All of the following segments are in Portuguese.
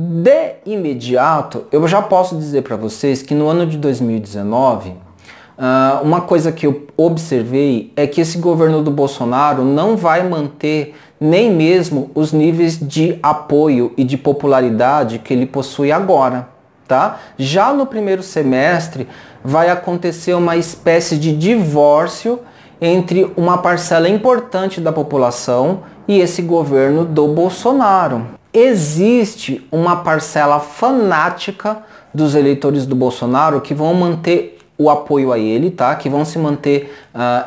De imediato, eu já posso dizer para vocês que no ano de 2019, uma coisa que eu observei é que esse governo do Bolsonaro não vai manter nem mesmo os níveis de apoio e de popularidade que ele possui agora, tá? Já no primeiro semestre vai acontecer uma espécie de divórcio entre uma parcela importante da população e esse governo do Bolsonaro. Existe uma parcela fanática dos eleitores do Bolsonaro que vão manter o apoio a ele, tá? Que vão se manter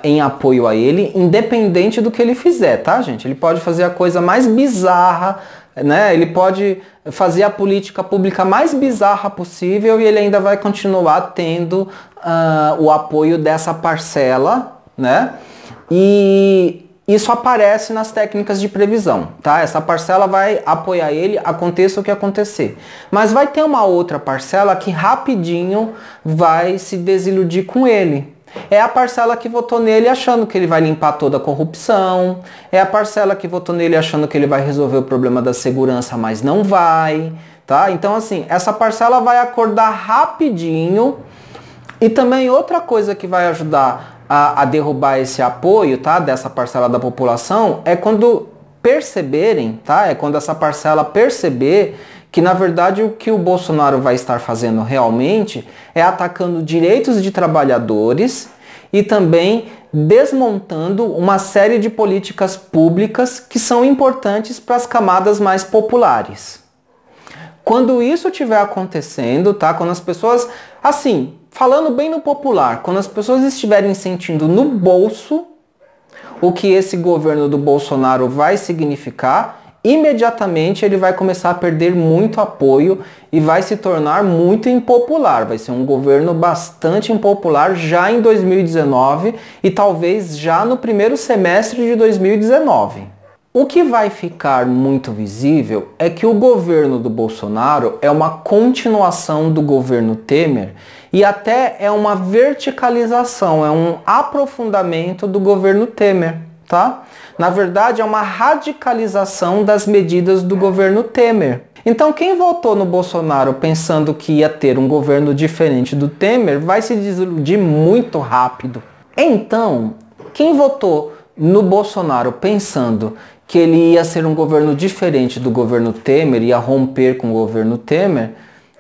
em apoio a ele, independente do que ele fizer, tá, gente? Ele pode fazer a coisa mais bizarra, né? Ele pode fazer a política pública mais bizarra possível e ele ainda vai continuar tendo o apoio dessa parcela, né? E isso aparece nas técnicas de previsão, tá? Essa parcela vai apoiar ele, aconteça o que acontecer. Mas vai ter uma outra parcela que rapidinho vai se desiludir com ele. É a parcela que votou nele achando que ele vai limpar toda a corrupção. É a parcela que votou nele achando que ele vai resolver o problema da segurança, mas não vai, tá? Então, assim, essa parcela vai acordar rapidinho. E também outra coisa que vai ajudar a derrubar esse apoio, tá, dessa parcela da população, é quando perceberem, tá, é quando essa parcela perceber que na verdade o que o Bolsonaro vai estar fazendo realmente é atacando direitos de trabalhadores e também desmontando uma série de políticas públicas que são importantes para as camadas mais populares. Quando isso estiver acontecendo, tá, quando as pessoas, assim, falando bem no popular, quando as pessoas estiverem sentindo no bolso o que esse governo do Bolsonaro vai significar, imediatamente ele vai começar a perder muito apoio e vai se tornar muito impopular. Vai ser um governo bastante impopular já em 2019 e talvez já no primeiro semestre de 2019. O que vai ficar muito visível é que o governo do Bolsonaro é uma continuação do governo Temer e até é uma verticalização, é um aprofundamento do governo Temer, tá? Na verdade, é uma radicalização das medidas do governo Temer. Então, quem votou no Bolsonaro pensando que ia ter um governo diferente do Temer vai se desiludir muito rápido. Então, quem votou no Bolsonaro pensando que ele ia ser um governo diferente do governo Temer, ia romper com o governo Temer,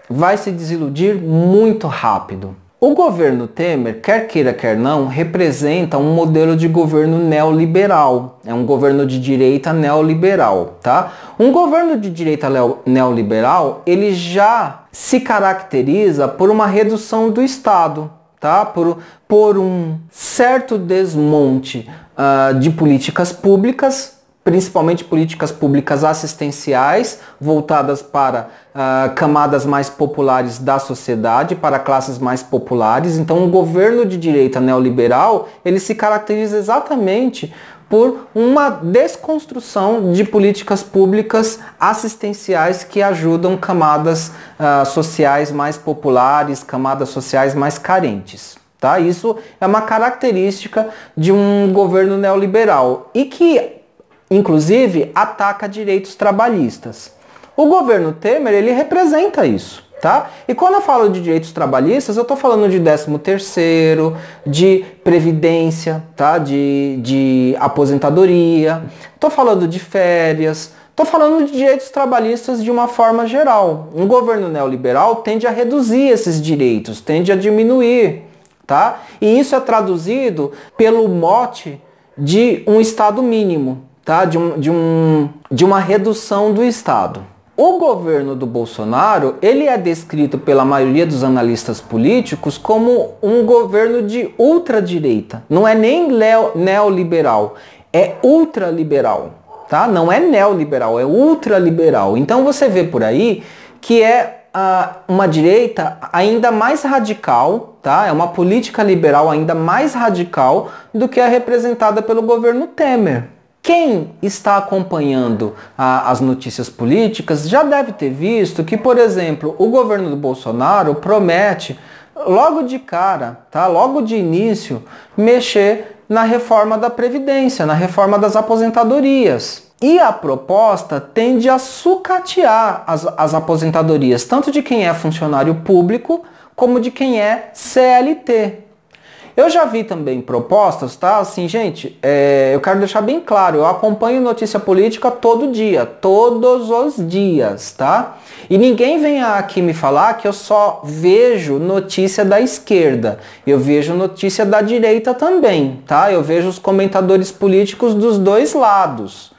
vai se desiludir muito rápido. O governo Temer, quer queira, quer não, representa um modelo de governo neoliberal. É um governo de direita neoliberal, tá? Um governo de direita neoliberal, ele já se caracteriza por uma redução do Estado, tá? Por um certo desmonte de políticas públicas, principalmente políticas públicas assistenciais, voltadas para camadas mais populares da sociedade, para classes mais populares. Então, um governo de direita neoliberal, ele se caracteriza exatamente por uma desconstrução de políticas públicas assistenciais que ajudam camadas sociais mais populares, camadas sociais mais carentes. Tá? Isso é uma característica de um governo neoliberal e que inclusive ataca direitos trabalhistas. O governo Temer, ele representa isso, tá? E quando eu falo de direitos trabalhistas, eu estou falando de 13º, de previdência, tá? De aposentadoria, estou falando de férias, estou falando de direitos trabalhistas de uma forma geral. Um governo neoliberal tende a reduzir esses direitos, tende a diminuir, tá? E isso é traduzido pelo mote de um Estado mínimo, tá? De uma redução do Estado. O governo do Bolsonaro, ele é descrito pela maioria dos analistas políticos como um governo de ultradireita. Não é nem neoliberal, é ultraliberal, tá? Não é neoliberal, é ultraliberal. Então você vê por aí que é uma direita ainda mais radical, tá? É uma política liberal ainda mais radical do que a representada pelo governo Temer. Quem está acompanhando as notícias políticas já deve ter visto que, por exemplo, o governo do Bolsonaro promete, logo de cara, tá? Logo de início, mexer na reforma da Previdência, na reforma das aposentadorias. E a proposta tende a sucatear as aposentadorias, tanto de quem é funcionário público, como de quem é CLT. Eu já vi também propostas, tá? Assim, gente, eu quero deixar bem claro, eu acompanho notícia política todo dia, todos os dias, tá? E ninguém vem aqui me falar que eu só vejo notícia da esquerda, eu vejo notícia da direita também, tá? Eu vejo os comentadores políticos dos dois lados.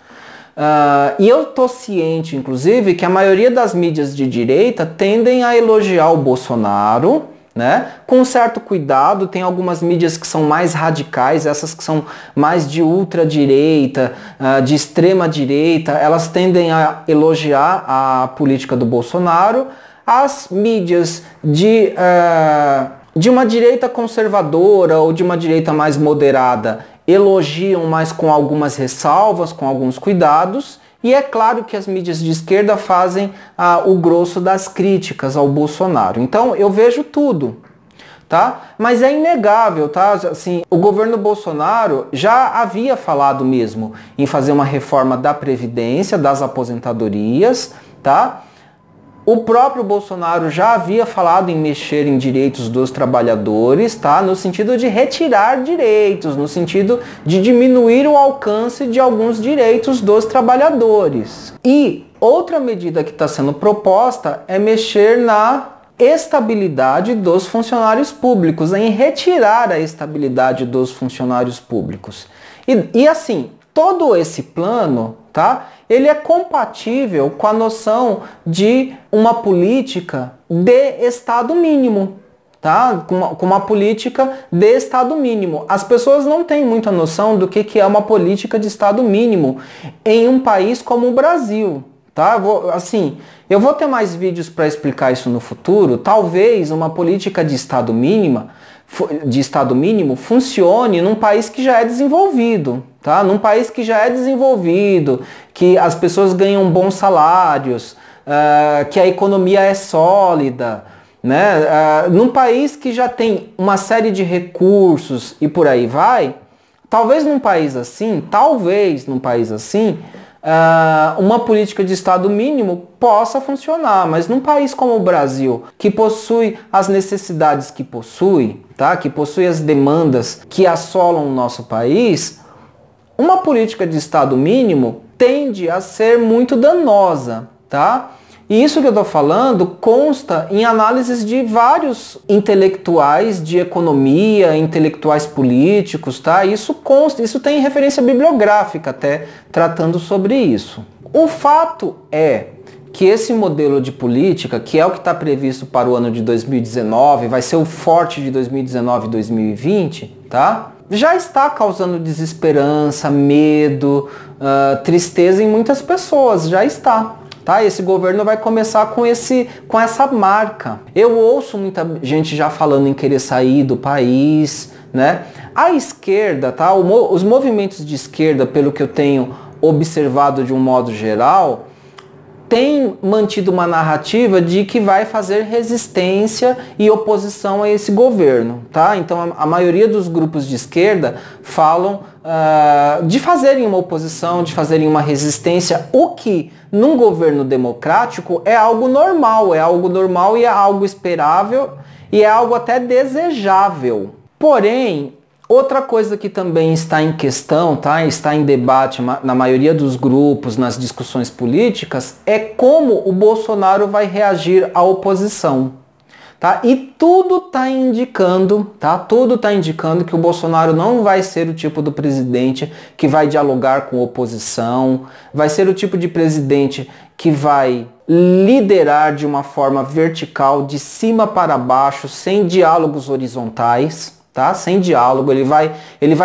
E eu tô ciente, inclusive, que a maioria das mídias de direita tendem a elogiar o Bolsonaro, né? Com um certo cuidado. Tem algumas mídias que são mais radicais, essas que são mais de ultradireita, de extrema direita, elas tendem a elogiar a política do Bolsonaro. As mídias de uma direita conservadora ou de uma direita mais moderada elogiam, mas com algumas ressalvas, com alguns cuidados. E é claro que as mídias de esquerda fazem o grosso das críticas ao Bolsonaro. Então eu vejo tudo, tá? Mas é inegável, tá? Assim, o governo Bolsonaro já havia falado mesmo em fazer uma reforma da Previdência, das aposentadorias, tá? O próprio Bolsonaro já havia falado em mexer em direitos dos trabalhadores, tá? No sentido de retirar direitos, no sentido de diminuir o alcance de alguns direitos dos trabalhadores. E outra medida que está sendo proposta é mexer na estabilidade dos funcionários públicos, em retirar a estabilidade dos funcionários públicos. E assim, todo esse plano, tá? Ele é compatível com a noção de uma política de Estado mínimo, tá? Com uma política de Estado mínimo. As pessoas não têm muita noção do que é uma política de Estado mínimo em um país como o Brasil, tá? Eu vou ter mais vídeos para explicar isso no futuro. Talvez uma política de Estado mínimo funcione num país que já é desenvolvido, tá? Num país que já é desenvolvido, que as pessoas ganham bons salários, que a economia é sólida, né? Num país que já tem uma série de recursos e por aí vai, talvez num país assim, uma política de Estado mínimo possa funcionar, mas num país como o Brasil, que possui as necessidades que possui, tá? Que possui as demandas que assolam o nosso país, uma política de Estado mínimo tende a ser muito danosa, tá? E isso que eu estou falando consta em análises de vários intelectuais de economia, intelectuais políticos, tá? Isso consta, isso tem referência bibliográfica até tratando sobre isso. O fato é que esse modelo de política, que é o que está previsto para o ano de 2019, vai ser o forte de 2019 e 2020, tá? Já está causando desesperança, medo, tristeza em muitas pessoas, já está. Tá? Esse governo vai começar com essa marca. Eu ouço muita gente já falando em querer sair do país, né? A esquerda, tá? Os movimentos de esquerda, pelo que eu tenho observado de um modo geral, tem mantido uma narrativa de que vai fazer resistência e oposição a esse governo, tá? Então a maioria dos grupos de esquerda falam de fazerem uma oposição, de fazerem uma resistência, o que num governo democrático é algo normal e é algo esperável e é algo até desejável. Porém, outra coisa que também está em questão, tá? Está em debate na maioria dos grupos, nas discussões políticas, é como o Bolsonaro vai reagir à oposição. Tá? E tudo está indicando, tá? Tudo está indicando que o Bolsonaro não vai ser o tipo do presidente que vai dialogar com a oposição, vai ser o tipo de presidente que vai liderar de uma forma vertical, de cima para baixo, sem diálogos horizontais. Tá? Sem diálogo, ele vai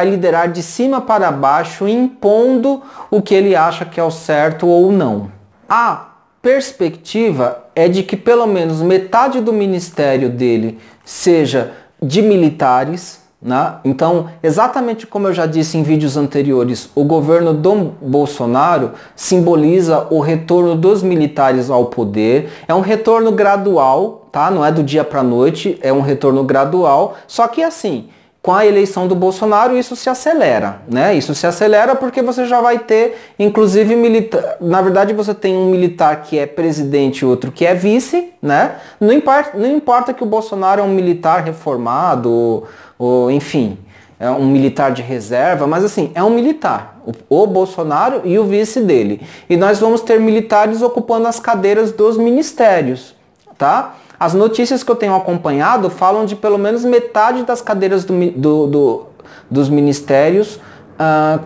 liderar de cima para baixo, impondo o que ele acha que é o certo ou não. A perspectiva é de que pelo menos metade do ministério dele seja de militares, né? Então, exatamente como eu já disse em vídeos anteriores, o governo do Bolsonaro simboliza o retorno dos militares ao poder. É um retorno gradual, tá? Não é do dia para a noite, é um retorno gradual. Só que assim, com a eleição do Bolsonaro isso se acelera, né? Isso se acelera porque você já vai ter, inclusive, militar. Na verdade, você tem um militar que é presidente e outro que é vice, né? Não importa que o Bolsonaro é um militar reformado, ou enfim, é um militar de reserva, mas assim, é um militar, o Bolsonaro e o vice dele. E nós vamos ter militares ocupando as cadeiras dos ministérios, tá? As notícias que eu tenho acompanhado falam de pelo menos metade das cadeiras dos ministérios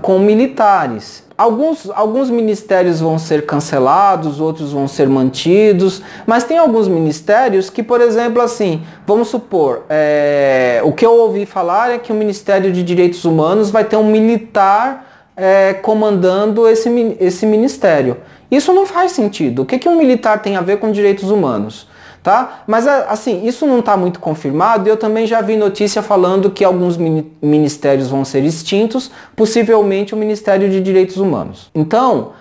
com militares. Alguns ministérios vão ser cancelados, outros vão ser mantidos, mas tem alguns ministérios que, por exemplo, assim, vamos supor, o que eu ouvi falar é que o Ministério de Direitos Humanos vai ter um militar comandando esse ministério. Isso não faz sentido. O que um militar tem a ver com direitos humanos? Tá? Mas assim, isso não está muito confirmado e eu também já vi notícia falando que alguns ministérios vão ser extintos, possivelmente o Ministério de Direitos Humanos. Então,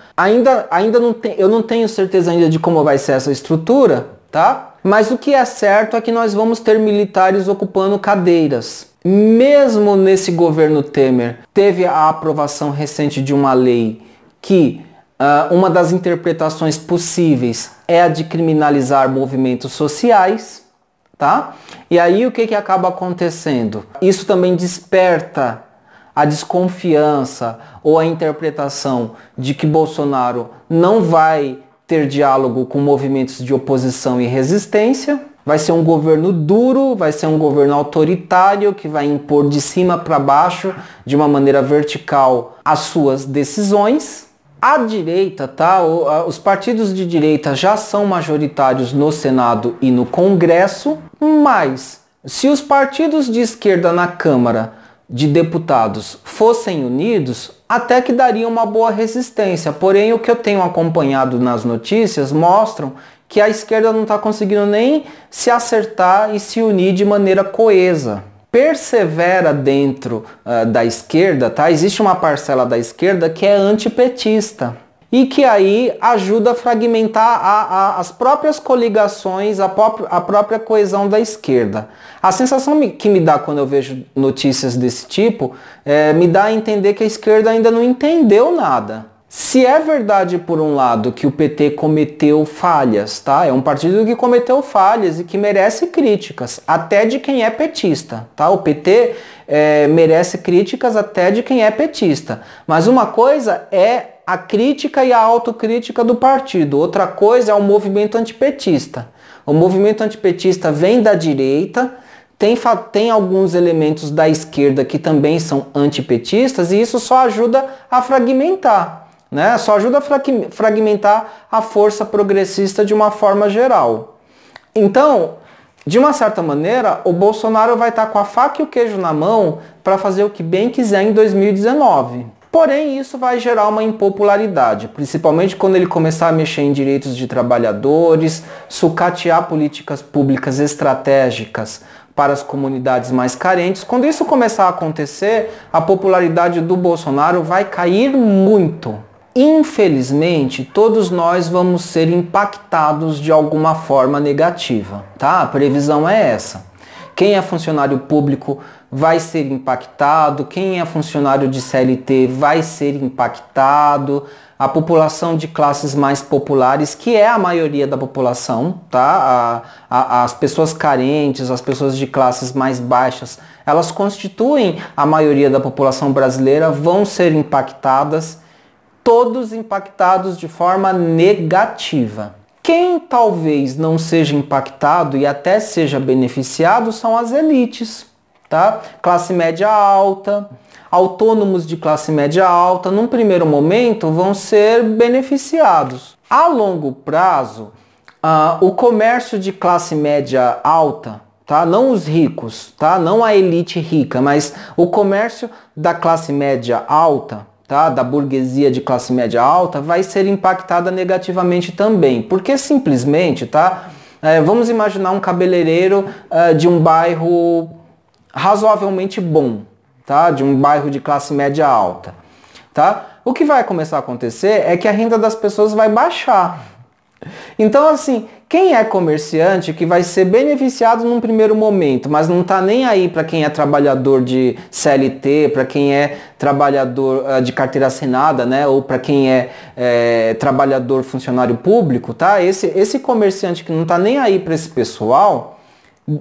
eu não tenho certeza ainda de como vai ser essa estrutura, tá? Mas o que é certo é que nós vamos ter militares ocupando cadeiras. Mesmo nesse governo Temer, teve a aprovação recente de uma lei que uma das interpretações possíveis é a de criminalizar movimentos sociais, tá? E aí o que acaba acontecendo? Isso também desperta a desconfiança ou a interpretação de que Bolsonaro não vai ter diálogo com movimentos de oposição e resistência. Vai ser um governo duro, vai ser um governo autoritário que vai impor de cima para baixo, de uma maneira vertical, as suas decisões. A direita, tá? Os partidos de direita já são majoritários no Senado e no Congresso, mas se os partidos de esquerda na Câmara de Deputados fossem unidos, até que daria uma boa resistência. Porém, o que eu tenho acompanhado nas notícias mostram que a esquerda não está conseguindo nem se acertar e se unir de maneira coesa. Persevera dentro da esquerda, tá? Existe uma parcela da esquerda que é antipetista e que aí ajuda a fragmentar as próprias coligações, a própria coesão da esquerda. A sensação que me dá quando eu vejo notícias desse tipo me dá a entender que a esquerda ainda não entendeu nada. Se é verdade, por um lado, que o PT cometeu falhas, tá? É um partido que cometeu falhas e que merece críticas, até de quem é petista, tá? O PT merece críticas até de quem é petista. Mas uma coisa é a crítica e a autocrítica do partido, outra coisa é o movimento antipetista. O movimento antipetista vem da direita, tem alguns elementos da esquerda que também são antipetistas e isso só ajuda a fragmentar. Né? Só ajuda a fragmentar a força progressista de uma forma geral. Então, de uma certa maneira, o Bolsonaro vai estar com a faca e o queijo na mão para fazer o que bem quiser em 2019. Porém, isso vai gerar uma impopularidade, principalmente quando ele começar a mexer em direitos de trabalhadores, sucatear políticas públicas estratégicas para as comunidades mais carentes. Quando isso começar a acontecer, a popularidade do Bolsonaro vai cair muito. Infelizmente, todos nós vamos ser impactados de alguma forma negativa, tá? A previsão é essa. Quem é funcionário público vai ser impactado, quem é funcionário de CLT vai ser impactado, a população de classes mais populares, que é a maioria da população, tá? As pessoas carentes, as pessoas de classes mais baixas, elas constituem a maioria da população brasileira, vão ser impactadas, todos impactados de forma negativa. Quem talvez não seja impactado e até seja beneficiado são as elites, tá? Classe média alta, autônomos de classe média alta, num primeiro momento vão ser beneficiados. A longo prazo, o comércio de classe média alta, tá? Não os ricos, tá? Não a elite rica, mas o comércio da classe média alta, tá? Da burguesia de classe média alta, vai ser impactada negativamente também. Porque simplesmente, tá? Vamos imaginar um cabeleireiro de um bairro razoavelmente bom, tá? De um bairro de classe média alta, tá? O que vai começar a acontecer é que a renda das pessoas vai baixar, Então, assim, quem é comerciante que vai ser beneficiado num primeiro momento, mas não está nem aí para quem é trabalhador de CLT, para quem é trabalhador de carteira assinada, né, ou para quem é trabalhador funcionário público, tá? Esse comerciante que não está nem aí para esse pessoal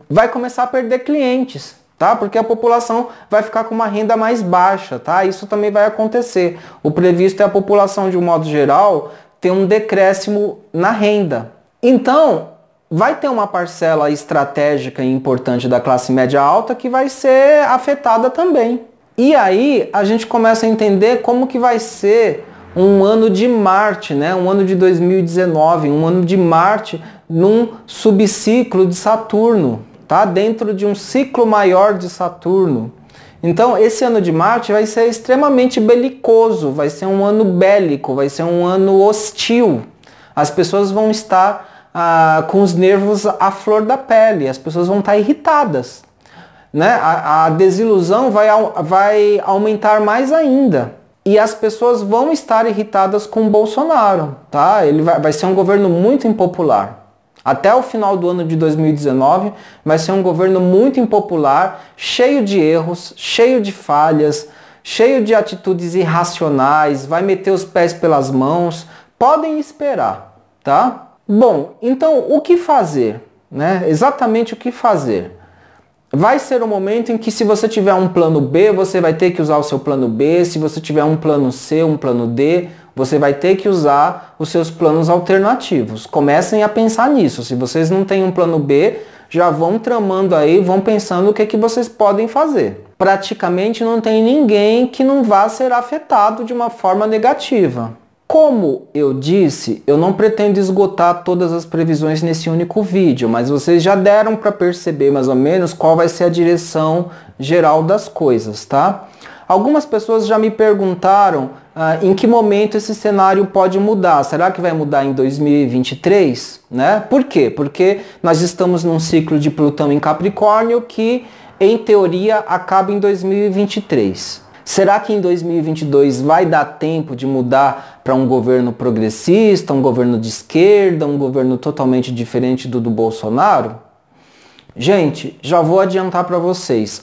vai começar a perder clientes, tá? Porque a população vai ficar com uma renda mais baixa, tá? Isso também vai acontecer. O previsto é a população, de um modo geral, ter um decréscimo na renda. Então, vai ter uma parcela estratégica e importante da classe média alta que vai ser afetada também. E aí, a gente começa a entender como que vai ser um ano de Marte, né? Um ano de 2019, um ano de Marte num subciclo de Saturno, tá? Dentro de um ciclo maior de Saturno. Então, esse ano de Marte vai ser extremamente belicoso, vai ser um ano bélico, vai ser um ano hostil. As pessoas vão estar com os nervos à flor da pele, as pessoas vão estar irritadas, né? A desilusão vai aumentar mais ainda. E as pessoas vão estar irritadas com o Bolsonaro, tá? Ele vai ser um governo muito impopular. Até o final do ano de 2019 vai ser um governo muito impopular, cheio de erros, cheio de falhas, cheio de atitudes irracionais, vai meter os pés pelas mãos. Podem esperar, tá? Bom, então o que fazer, né? Exatamente o que fazer. Vai ser um momento em que, se você tiver um plano B, você vai ter que usar o seu plano B. Se você tiver um plano C, um plano D, você vai ter que usar os seus planos alternativos. Comecem a pensar nisso. Se vocês não têm um plano B, já vão tramando aí, vão pensando o que vocês podem fazer. Praticamente não tem ninguém que não vá ser afetado de uma forma negativa. Como eu disse, eu não pretendo esgotar todas as previsões nesse único vídeo, mas vocês já deram para perceber mais ou menos qual vai ser a direção geral das coisas, tá? Algumas pessoas já me perguntaram em que momento esse cenário pode mudar. Será que vai mudar em 2023? Né? Por quê? Porque nós estamos num ciclo de Plutão em Capricórnio que, em teoria, acaba em 2023. Será que em 2022 vai dar tempo de mudar para um governo progressista, um governo de esquerda, um governo totalmente diferente do Bolsonaro? Gente, já vou adiantar para vocês.